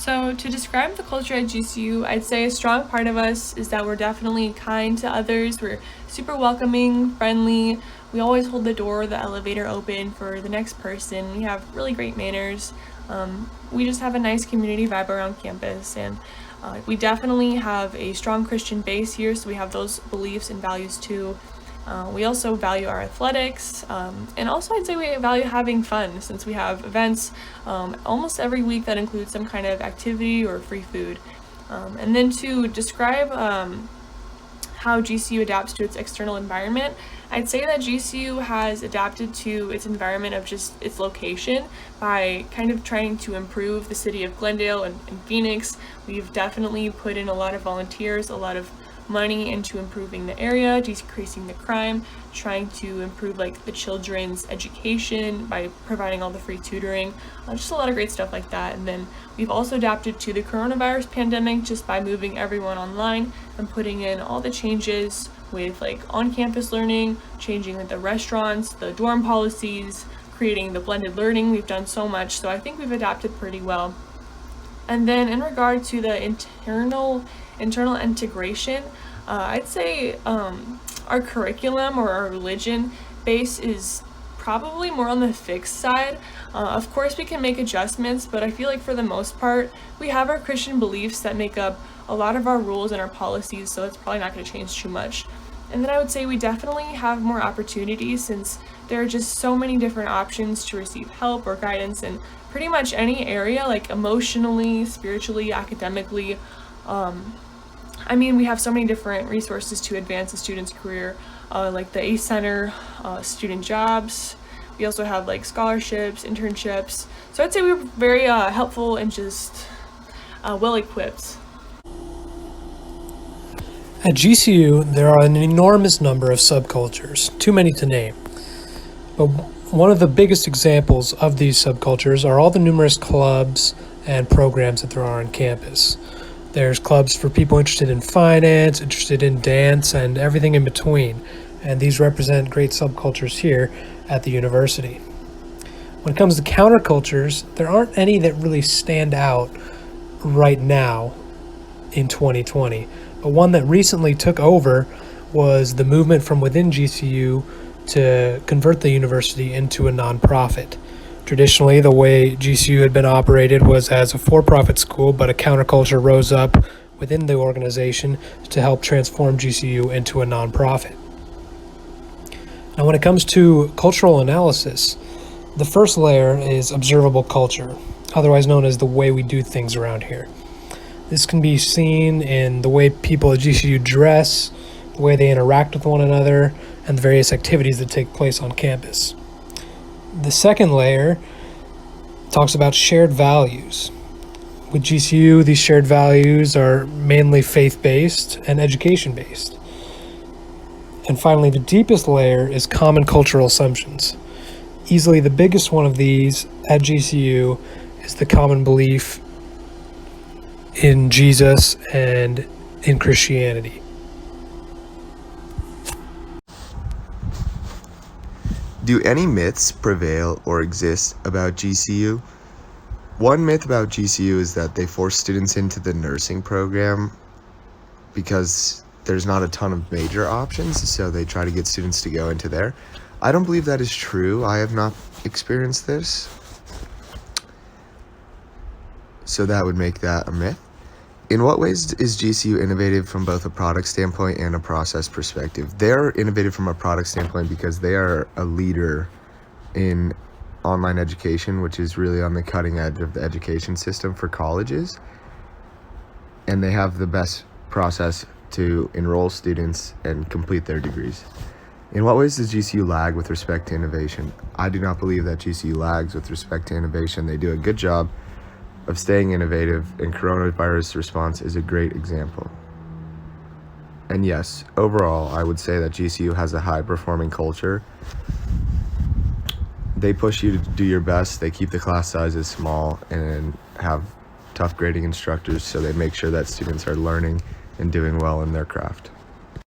So to describe the culture at GCU, I'd say a strong part of us is that we're definitely kind to others. We're super welcoming, friendly. We always hold the door, the elevator open for the next person. We have really great manners. We just have a nice community vibe around campus, and we definitely have a strong Christian base here, so we have those beliefs and values too. We also value our athletics, and also I'd say we value having fun since we have events almost every week that include some kind of activity or free food. And then to describe how GCU adapts to its external environment, I'd say that GCU has adapted to its environment of just its location by kind of trying to improve the city of Glendale and Phoenix. We've definitely put in a lot of volunteers, a lot of money into improving the area, decreasing the crime, trying to improve the children's education by providing all the free tutoring, just a lot of great stuff like that. And then we've also adapted to the coronavirus pandemic just by moving everyone online and putting in all the changes with on-campus learning, changing the restaurants, the dorm policies, creating the blended learning. We've done so much, so I think we've adapted pretty well. And then in regard to the internal integration, I'd say our curriculum or our religion base is probably more on the fixed side. Of course we can make adjustments, but I feel like for the most part we have our Christian beliefs that make up a lot of our rules and our policies, so it's probably not going to change too much. And then I would say we definitely have more opportunities since there are just so many different options to receive help or guidance in pretty much any area, emotionally, spiritually, academically. We have so many different resources to advance a student's career, like the ACE Center, student jobs. We also have scholarships, internships. So I'd say we were very helpful and just well equipped. At GCU, there are an enormous number of subcultures, too many to name. But one of the biggest examples of these subcultures are all the numerous clubs and programs that there are on campus. There's clubs for people interested in finance, interested in dance, and everything in between. And these represent great subcultures here at the university. When it comes to countercultures, there aren't any that really stand out right now in 2020. But one that recently took over was the movement from within GCU to convert the university into a nonprofit. Traditionally, the way GCU had been operated was as a for-profit school, but a counterculture rose up within the organization to help transform GCU into a nonprofit. Now, when it comes to cultural analysis, the first layer is observable culture, otherwise known as the way we do things around here. This can be seen in the way people at GCU dress, the way they interact with one another, and the various activities that take place on campus. The second layer talks about shared values. With GCU, these shared values are mainly faith-based and education-based. And finally, the deepest layer is common cultural assumptions. Easily the biggest one of these at GCU is the common belief in Jesus and in Christianity. Do any myths prevail or exist about GCU? One myth about GCU is that they force students into the nursing program because there's not a ton of major options, so they try to get students to go into there. I don't believe that is true. I have not experienced this, so that would make that a myth. In what ways is GCU innovative from both a product standpoint and a process perspective? They are innovative from a product standpoint because they are a leader in online education, which is really on the cutting edge of the education system for colleges. And they have the best process to enroll students and complete their degrees. In what ways does GCU lag with respect to innovation? I do not believe that GCU lags with respect to innovation. They do a good job of staying innovative, and coronavirus response is a great example. And yes, overall, I would say that GCU has a high-performing culture. They push you to do your best. They keep the class sizes small and have tough grading instructors, so they make sure that students are learning and doing well in their craft.